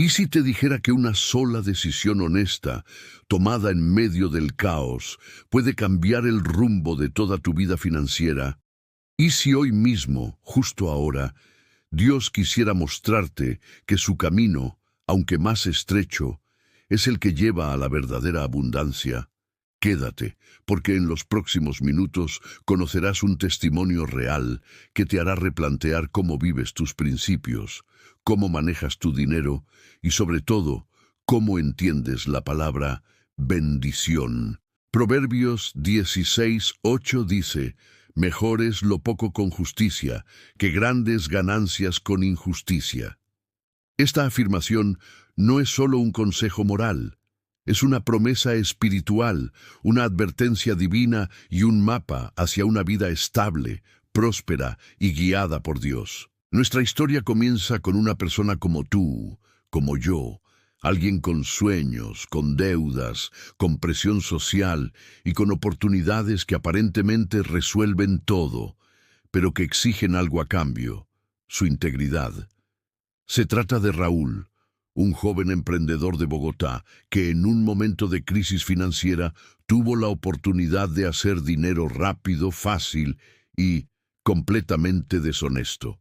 ¿Y si te dijera que una sola decisión honesta, tomada en medio del caos, puede cambiar el rumbo de toda tu vida financiera? ¿Y si hoy mismo, justo ahora, Dios quisiera mostrarte que su camino, aunque más estrecho, es el que lleva a la verdadera abundancia? Quédate, porque en los próximos minutos conocerás un testimonio real que te hará replantear cómo vives tus principios, cómo manejas tu dinero y, sobre todo, cómo entiendes la palabra bendición. Proverbios 16:8 dice: «Mejor es lo poco con justicia, que grandes ganancias con injusticia». Esta afirmación no es solo un consejo moral, es una promesa espiritual, una advertencia divina y un mapa hacia una vida estable, próspera y guiada por Dios. Nuestra historia comienza con una persona como tú, como yo, alguien con sueños, con deudas, con presión social y con oportunidades que aparentemente resuelven todo, pero que exigen algo a cambio: su integridad. Se trata de Raúl, un joven emprendedor de Bogotá que en un momento de crisis financiera tuvo la oportunidad de hacer dinero rápido, fácil y completamente deshonesto.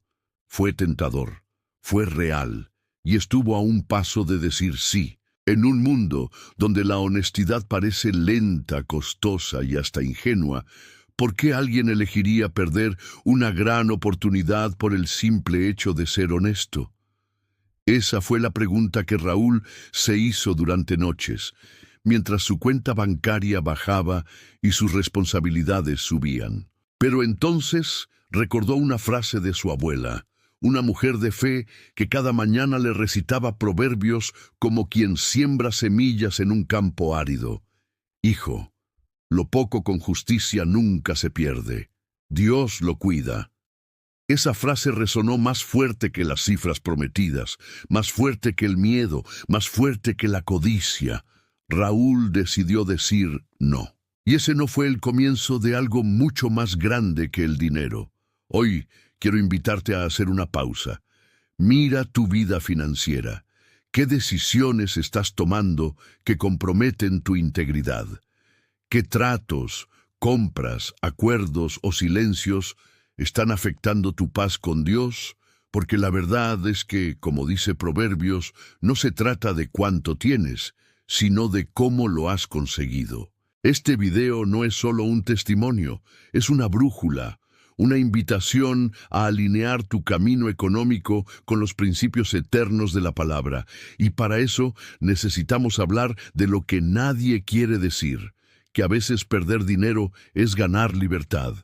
Fue tentador, fue real y estuvo a un paso de decir sí. En un mundo donde la honestidad parece lenta, costosa y hasta ingenua, ¿por qué alguien elegiría perder una gran oportunidad por el simple hecho de ser honesto? Esa fue la pregunta que Raúl se hizo durante noches, mientras su cuenta bancaria bajaba y sus responsabilidades subían. Pero entonces recordó una frase de su abuela, una mujer de fe que cada mañana le recitaba proverbios como quien siembra semillas en un campo árido. «Hijo, lo poco con justicia nunca se pierde. Dios lo cuida». Esa frase resonó más fuerte que las cifras prometidas, más fuerte que el miedo, más fuerte que la codicia. Raúl decidió decir no. Y ese no fue el comienzo de algo mucho más grande que el dinero. Hoy quiero invitarte a hacer una pausa. Mira tu vida financiera. ¿Qué decisiones estás tomando que comprometen tu integridad? ¿Qué tratos, compras, acuerdos o silencios están afectando tu paz con Dios? Porque la verdad es que, como dice Proverbios, no se trata de cuánto tienes, sino de cómo lo has conseguido. Este video no es solo un testimonio, es una brújula, una invitación a alinear tu camino económico con los principios eternos de la palabra. Y para eso necesitamos hablar de lo que nadie quiere decir, que a veces perder dinero es ganar libertad,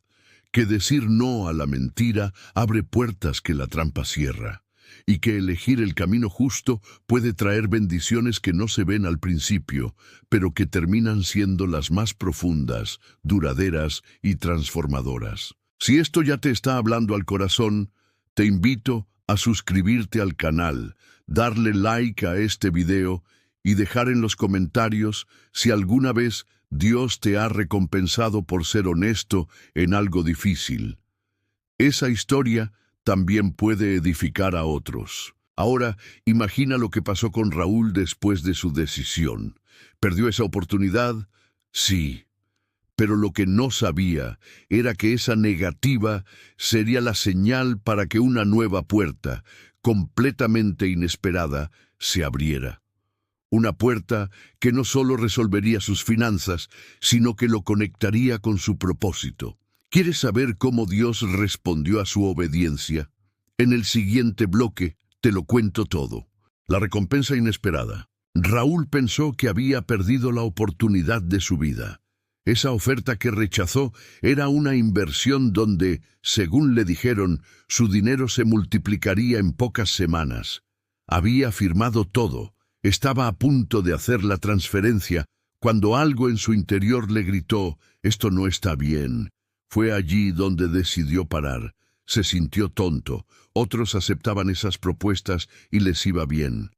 que decir no a la mentira abre puertas que la trampa cierra, y que elegir el camino justo puede traer bendiciones que no se ven al principio, pero que terminan siendo las más profundas, duraderas y transformadoras. Si esto ya te está hablando al corazón, te invito a suscribirte al canal, darle like a este video y dejar en los comentarios si alguna vez Dios te ha recompensado por ser honesto en algo difícil. Esa historia también puede edificar a otros. Ahora, imagina lo que pasó con Raúl después de su decisión. ¿Perdió esa oportunidad? Sí. Pero lo que no sabía era que esa negativa sería la señal para que una nueva puerta, completamente inesperada, se abriera. Una puerta que no solo resolvería sus finanzas, sino que lo conectaría con su propósito. ¿Quieres saber cómo Dios respondió a su obediencia? En el siguiente bloque te lo cuento todo. La recompensa inesperada. Raúl pensó que había perdido la oportunidad de su vida. Esa oferta que rechazó era una inversión donde, según le dijeron, su dinero se multiplicaría en pocas semanas. Había firmado todo. Estaba a punto de hacer la transferencia cuando algo en su interior le gritó: «Esto no está bien». Fue allí donde decidió parar. Se sintió tonto. Otros aceptaban esas propuestas y les iba bien.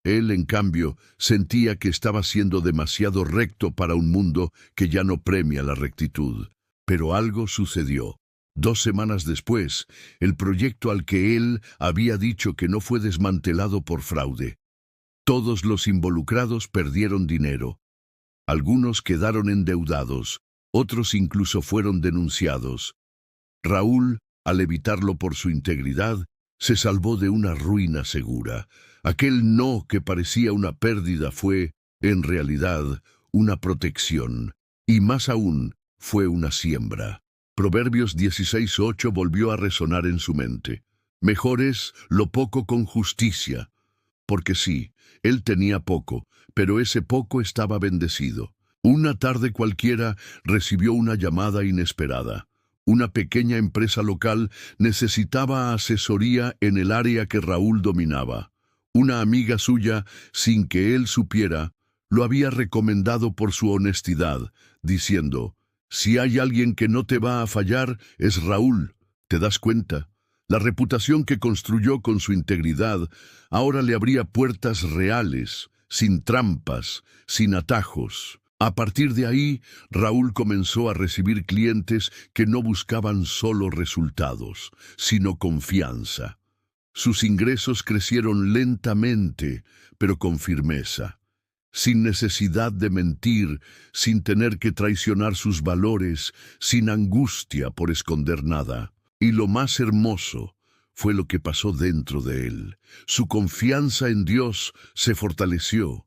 Él, en cambio, sentía que estaba siendo demasiado recto para un mundo que ya no premia la rectitud. Pero algo sucedió. 2 semanas después, el proyecto al que él había dicho que no fue desmantelado por fraude. Todos los involucrados perdieron dinero. Algunos quedaron endeudados, otros incluso fueron denunciados. Raúl, al evitarlo por su integridad, se salvó de una ruina segura. Aquel no que parecía una pérdida fue, en realidad, una protección, y más aún, fue una siembra. Proverbios 16:8 volvió a resonar en su mente. Mejor es lo poco con justicia. Porque sí, él tenía poco, pero ese poco estaba bendecido. Una tarde cualquiera recibió una llamada inesperada. Una pequeña empresa local necesitaba asesoría en el área que Raúl dominaba. Una amiga suya, sin que él supiera, lo había recomendado por su honestidad, diciendo: «Si hay alguien que no te va a fallar, es Raúl. ¿Te das cuenta? La reputación que construyó con su integridad ahora le abría puertas reales, sin trampas, sin atajos». A partir de ahí, Raúl comenzó a recibir clientes que no buscaban solo resultados, sino confianza. Sus ingresos crecieron lentamente, pero con firmeza, sin necesidad de mentir, sin tener que traicionar sus valores, sin angustia por esconder nada. Y lo más hermoso fue lo que pasó dentro de él. Su confianza en Dios se fortaleció.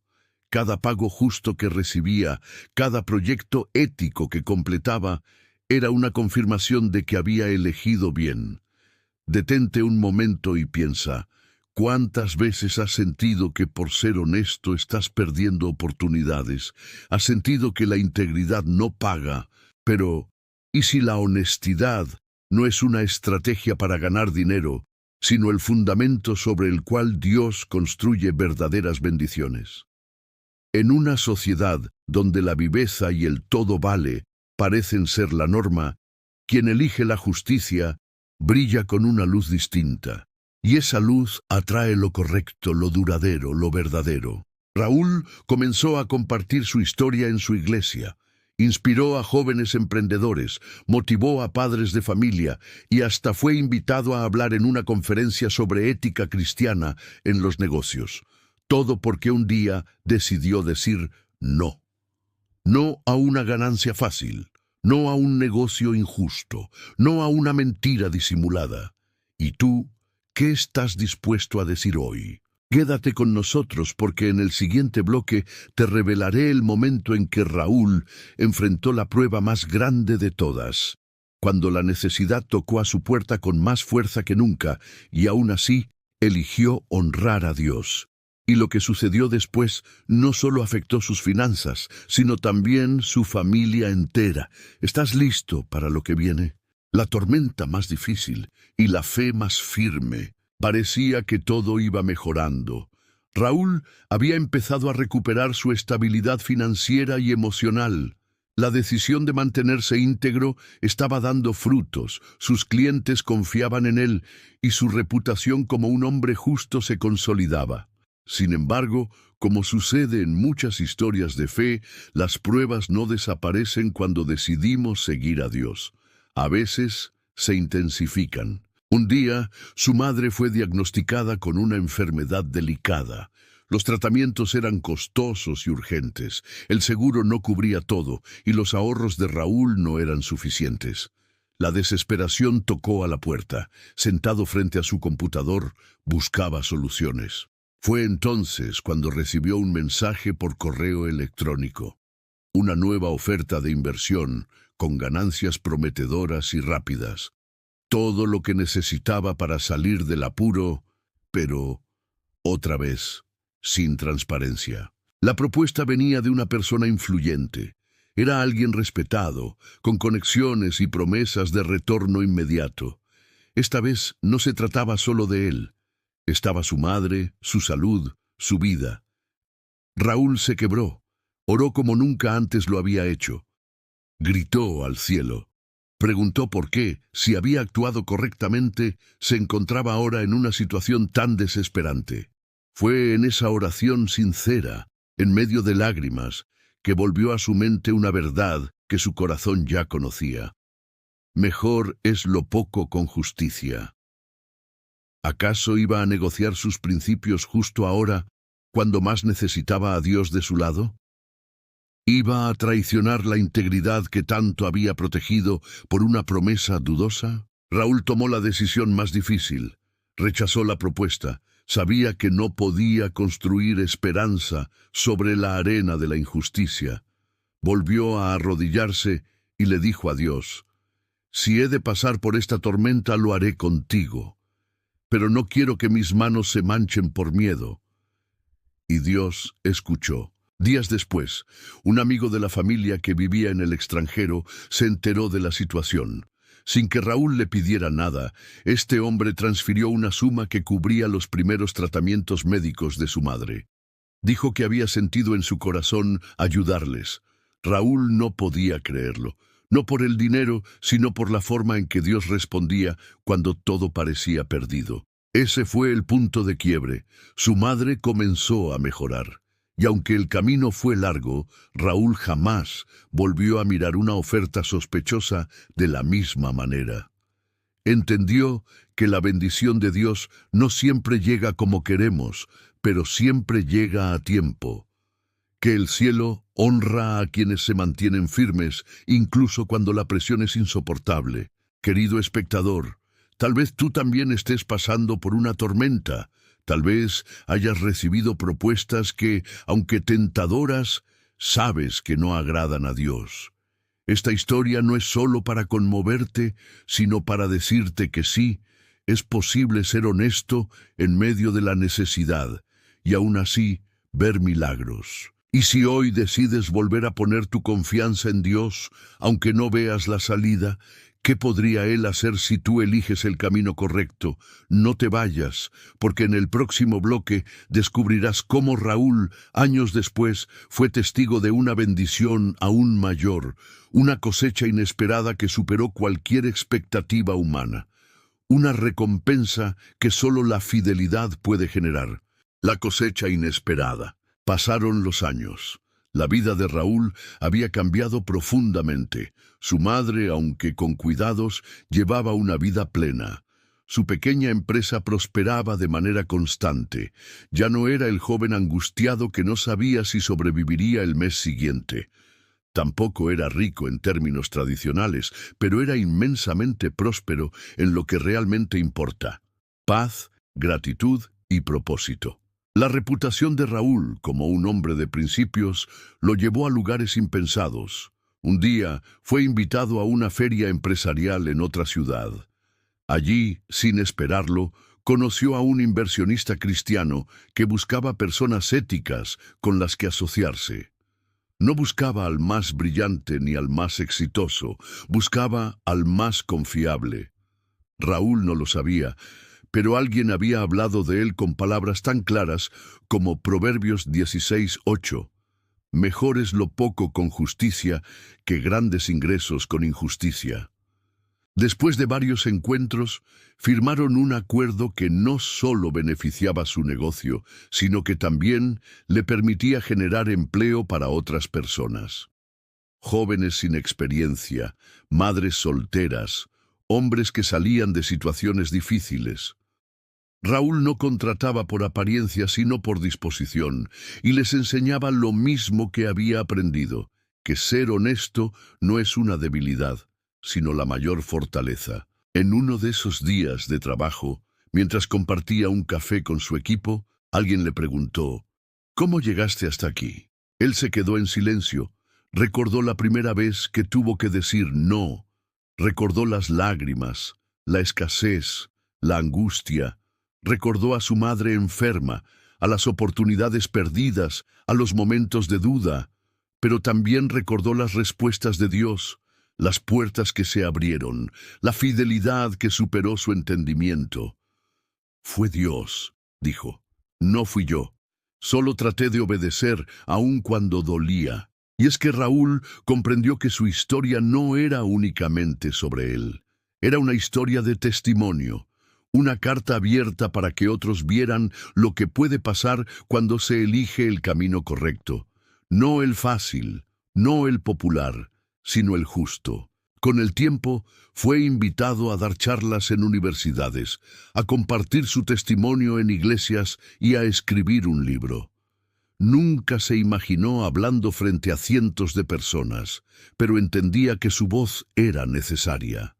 Cada pago justo que recibía, cada proyecto ético que completaba, era una confirmación de que había elegido bien. Detente un momento y piensa, ¿cuántas veces has sentido que por ser honesto estás perdiendo oportunidades? ¿Has sentido que la integridad no paga? Pero, ¿y si la honestidad no es una estrategia para ganar dinero, sino el fundamento sobre el cual Dios construye verdaderas bendiciones? En una sociedad donde la viveza y el todo vale parecen ser la norma, quien elige la justicia brilla con una luz distinta, y esa luz atrae lo correcto, lo duradero, lo verdadero. Raúl comenzó a compartir su historia en su iglesia, inspiró a jóvenes emprendedores, motivó a padres de familia y hasta fue invitado a hablar en una conferencia sobre ética cristiana en los negocios. Todo porque un día decidió decir no. No a una ganancia fácil, no a un negocio injusto, no a una mentira disimulada. ¿Y tú, qué estás dispuesto a decir hoy? Quédate con nosotros porque en el siguiente bloque te revelaré el momento en que Raúl enfrentó la prueba más grande de todas, cuando la necesidad tocó a su puerta con más fuerza que nunca y aún así eligió honrar a Dios. Y lo que sucedió después no solo afectó sus finanzas, sino también su familia entera. ¿Estás listo para lo que viene? La tormenta más difícil y la fe más firme. Parecía que todo iba mejorando. Raúl había empezado a recuperar su estabilidad financiera y emocional. La decisión de mantenerse íntegro estaba dando frutos, sus clientes confiaban en él y su reputación como un hombre justo se consolidaba. Sin embargo, como sucede en muchas historias de fe, las pruebas no desaparecen cuando decidimos seguir a Dios. A veces se intensifican. Un día, su madre fue diagnosticada con una enfermedad delicada. Los tratamientos eran costosos y urgentes. El seguro no cubría todo y los ahorros de Raúl no eran suficientes. La desesperación tocó a la puerta. Sentado frente a su computador, buscaba soluciones. Fue entonces cuando recibió un mensaje por correo electrónico. Una nueva oferta de inversión, con ganancias prometedoras y rápidas. Todo lo que necesitaba para salir del apuro, pero, otra vez, sin transparencia. La propuesta venía de una persona influyente. Era alguien respetado, con conexiones y promesas de retorno inmediato. Esta vez no se trataba solo de él. Estaba su madre, su salud, su vida. Raúl se quebró. Oró como nunca antes lo había hecho. Gritó al cielo. Preguntó por qué, si había actuado correctamente, se encontraba ahora en una situación tan desesperante. Fue en esa oración sincera, en medio de lágrimas, que volvió a su mente una verdad que su corazón ya conocía. Mejor es lo poco con justicia. ¿Acaso iba a negociar sus principios justo ahora cuando más necesitaba a Dios de su lado? ¿Iba a traicionar la integridad que tanto había protegido por una promesa dudosa? Raúl tomó la decisión más difícil. Rechazó la propuesta. Sabía que no podía construir esperanza sobre la arena de la injusticia. Volvió a arrodillarse y le dijo a Dios: «Si he de pasar por esta tormenta, lo haré contigo. Pero no quiero que mis manos se manchen por miedo». Y Dios escuchó. Días después, un amigo de la familia que vivía en el extranjero se enteró de la situación. Sin que Raúl le pidiera nada, este hombre transfirió una suma que cubría los primeros tratamientos médicos de su madre. Dijo que había sentido en su corazón ayudarles. Raúl no podía creerlo, no por el dinero, sino por la forma en que Dios respondía cuando todo parecía perdido. Ese fue el punto de quiebre. Su madre comenzó a mejorar. Y aunque el camino fue largo, Raúl jamás volvió a mirar una oferta sospechosa de la misma manera. Entendió que la bendición de Dios no siempre llega como queremos, pero siempre llega a tiempo. Que el cielo honra a quienes se mantienen firmes, incluso cuando la presión es insoportable. Querido espectador, tal vez tú también estés pasando por una tormenta. Tal vez hayas recibido propuestas que, aunque tentadoras, sabes que no agradan a Dios. Esta historia no es solo para conmoverte, sino para decirte que sí, es posible ser honesto en medio de la necesidad y aún así ver milagros. Y si hoy decides volver a poner tu confianza en Dios, aunque no veas la salida, ¿qué podría Él hacer si tú eliges el camino correcto? No te vayas, porque en el próximo bloque descubrirás cómo Raúl, años después, fue testigo de una bendición aún mayor, una cosecha inesperada que superó cualquier expectativa humana, una recompensa que solo la fidelidad puede generar. La cosecha inesperada. Pasaron los años. La vida de Raúl había cambiado profundamente. Su madre, aunque con cuidados, llevaba una vida plena. Su pequeña empresa prosperaba de manera constante. Ya no era el joven angustiado que no sabía si sobreviviría el mes siguiente. Tampoco era rico en términos tradicionales, pero era inmensamente próspero en lo que realmente importa: paz, gratitud y propósito. La reputación de Raúl como un hombre de principios lo llevó a lugares impensados. Un día fue invitado a una feria empresarial en otra ciudad. Allí, sin esperarlo, conoció a un inversionista cristiano que buscaba personas éticas con las que asociarse. No buscaba al más brillante ni al más exitoso, buscaba al más confiable. Raúl no lo sabía, pero alguien había hablado de él con palabras tan claras como Proverbios 16:8. Mejor es lo poco con justicia que grandes ingresos con injusticia. Después de varios encuentros, firmaron un acuerdo que no solo beneficiaba su negocio, sino que también le permitía generar empleo para otras personas. Jóvenes sin experiencia, madres solteras, hombres que salían de situaciones difíciles. Raúl no contrataba por apariencia sino por disposición, y les enseñaba lo mismo que había aprendido, que ser honesto no es una debilidad, sino la mayor fortaleza. En uno de esos días de trabajo, mientras compartía un café con su equipo, alguien le preguntó: «¿Cómo llegaste hasta aquí?». Él se quedó en silencio. Recordó la primera vez que tuvo que decir no. Recordó las lágrimas, la escasez, la angustia. Recordó a su madre enferma, a las oportunidades perdidas, a los momentos de duda. Pero también recordó las respuestas de Dios, las puertas que se abrieron, la fidelidad que superó su entendimiento. «Fue Dios», dijo. «No fui yo. Solo traté de obedecer, aun cuando dolía». Y es que Raúl comprendió que su historia no era únicamente sobre él. Era una historia de testimonio, una carta abierta para que otros vieran lo que puede pasar cuando se elige el camino correcto. No el fácil, no el popular, sino el justo. Con el tiempo, fue invitado a dar charlas en universidades, a compartir su testimonio en iglesias y a escribir un libro. Nunca se imaginó hablando frente a cientos de personas, pero entendía que su voz era necesaria.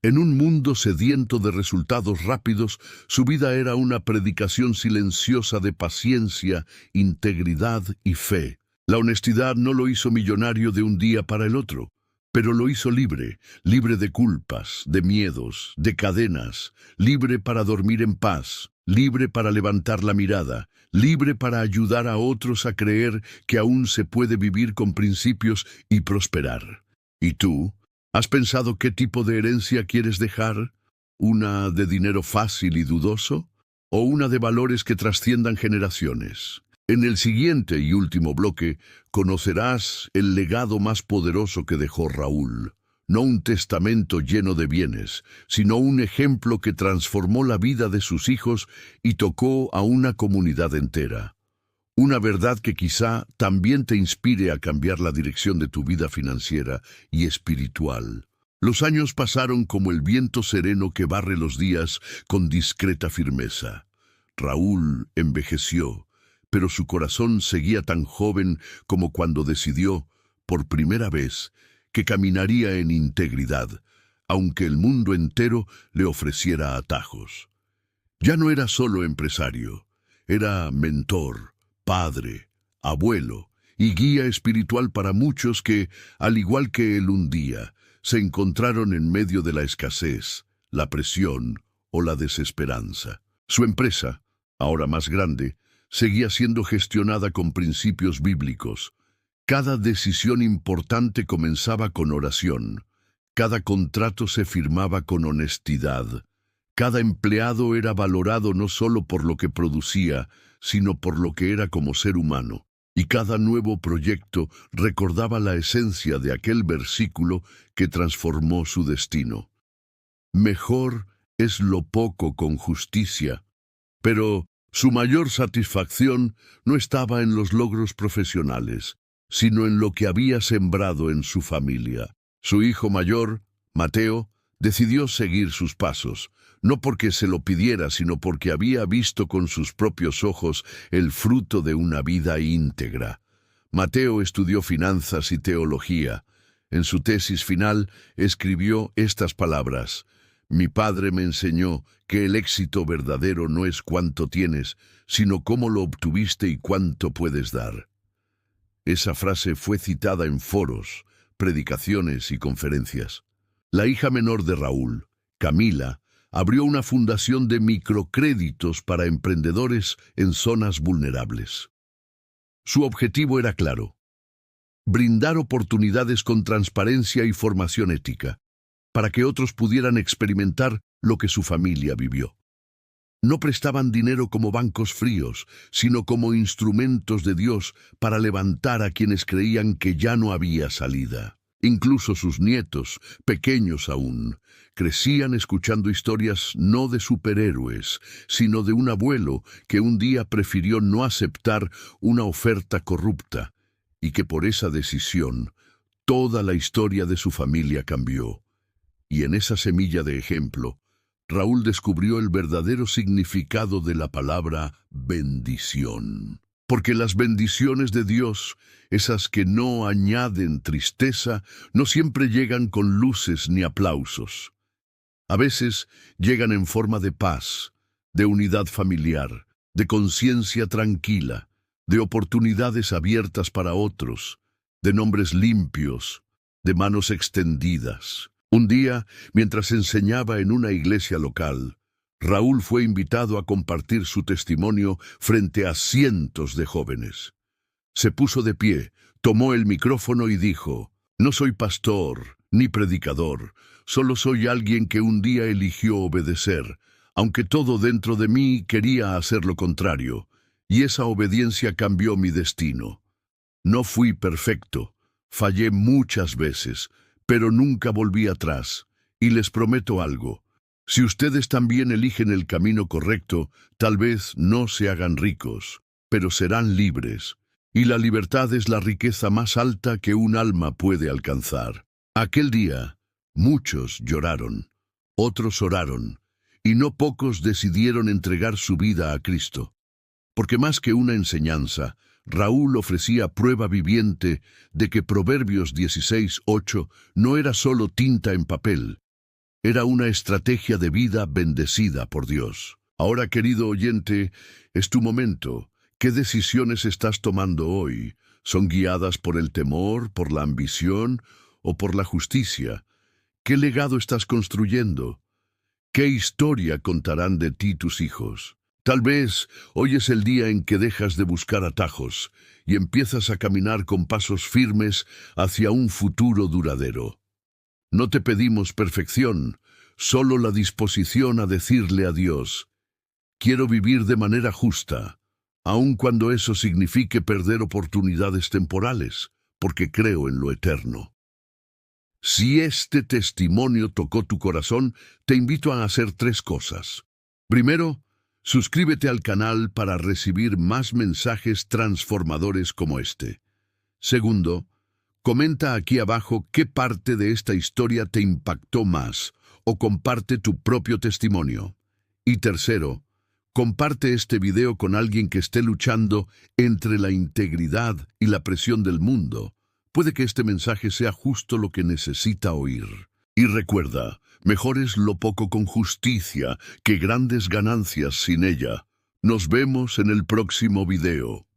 En un mundo sediento de resultados rápidos, su vida era una predicación silenciosa de paciencia, integridad y fe. La honestidad no lo hizo millonario de un día para el otro, pero lo hizo libre, libre de culpas, de miedos, de cadenas, libre para dormir en paz, libre para levantar la mirada, libre para ayudar a otros a creer que aún se puede vivir con principios y prosperar. ¿Y tú? ¿Has pensado qué tipo de herencia quieres dejar? ¿Una de dinero fácil y dudoso? ¿O una de valores que trasciendan generaciones? En el siguiente y último bloque conocerás el legado más poderoso que dejó Raúl. No un testamento lleno de bienes, sino un ejemplo que transformó la vida de sus hijos y tocó a una comunidad entera. Una verdad que quizá también te inspire a cambiar la dirección de tu vida financiera y espiritual. Los años pasaron como el viento sereno que barre los días con discreta firmeza. Raúl envejeció, pero su corazón seguía tan joven como cuando decidió, por primera vez, que caminaría en integridad, aunque el mundo entero le ofreciera atajos. Ya no era solo empresario, era mentor, padre, abuelo y guía espiritual para muchos que, al igual que él un día, se encontraron en medio de la escasez, la presión o la desesperanza. Su empresa, ahora más grande, seguía siendo gestionada con principios bíblicos. Cada decisión importante comenzaba con oración. Cada contrato se firmaba con honestidad. Cada empleado era valorado no solo por lo que producía, sino por lo que era como ser humano. Y cada nuevo proyecto recordaba la esencia de aquel versículo que transformó su destino. Mejor es lo poco con justicia. Pero su mayor satisfacción no estaba en los logros profesionales, sino en lo que había sembrado en su familia. Su hijo mayor, Mateo, decidió seguir sus pasos, no porque se lo pidiera, sino porque había visto con sus propios ojos el fruto de una vida íntegra. Mateo estudió finanzas y teología. En su tesis final escribió estas palabras: «Mi padre me enseñó que el éxito verdadero no es cuánto tienes, sino cómo lo obtuviste y cuánto puedes dar». Esa frase fue citada en foros, predicaciones y conferencias. La hija menor de Raúl, Camila, abrió una fundación de microcréditos para emprendedores en zonas vulnerables. Su objetivo era claro: brindar oportunidades con transparencia y formación ética, para que otros pudieran experimentar lo que su familia vivió. No prestaban dinero como bancos fríos, sino como instrumentos de Dios para levantar a quienes creían que ya no había salida. Incluso sus nietos, pequeños aún, crecían escuchando historias no de superhéroes, sino de un abuelo que un día prefirió no aceptar una oferta corrupta y que por esa decisión toda la historia de su familia cambió. Y en esa semilla de ejemplo, Raúl descubrió el verdadero significado de la palabra bendición. Porque las bendiciones de Dios, esas que no añaden tristeza, no siempre llegan con luces ni aplausos. A veces llegan en forma de paz, de unidad familiar, de conciencia tranquila, de oportunidades abiertas para otros, de nombres limpios, de manos extendidas. Un día, mientras enseñaba en una iglesia local, Raúl fue invitado a compartir su testimonio frente a cientos de jóvenes. Se puso de pie, tomó el micrófono y dijo: «No soy pastor ni predicador, solo soy alguien que un día eligió obedecer, aunque todo dentro de mí quería hacer lo contrario, y esa obediencia cambió mi destino. No fui perfecto, fallé muchas veces, pero nunca volví atrás, y les prometo algo. Si ustedes también eligen el camino correcto, tal vez no se hagan ricos, pero serán libres. Y la libertad es la riqueza más alta que un alma puede alcanzar». Aquel día, muchos lloraron, otros oraron, y no pocos decidieron entregar su vida a Cristo. porque más que una enseñanza, Raúl ofrecía prueba viviente de que Proverbios 16:8 no era solo tinta en papel, era una estrategia de vida bendecida por Dios. Ahora, querido oyente, es tu momento. ¿Qué decisiones estás tomando hoy? ¿Son guiadas por el temor, por la ambición o por la justicia? ¿Qué legado estás construyendo? ¿Qué historia contarán de ti tus hijos? Tal vez hoy es el día en que dejas de buscar atajos y empiezas a caminar con pasos firmes hacia un futuro duradero. No te pedimos perfección, solo la disposición a decirle a Dios: quiero vivir de manera justa, aun cuando eso signifique perder oportunidades temporales, porque creo en lo eterno. Si este testimonio tocó tu corazón, te invito a hacer 3 cosas. Primero, suscríbete al canal para recibir más mensajes transformadores como este. Segundo, comenta aquí abajo qué parte de esta historia te impactó más o comparte tu propio testimonio. Y tercero, comparte este video con alguien que esté luchando entre la integridad y la presión del mundo. Puede que este mensaje sea justo lo que necesita oír. Y recuerda, mejor es lo poco con justicia que grandes ganancias sin ella. Nos vemos en el próximo video.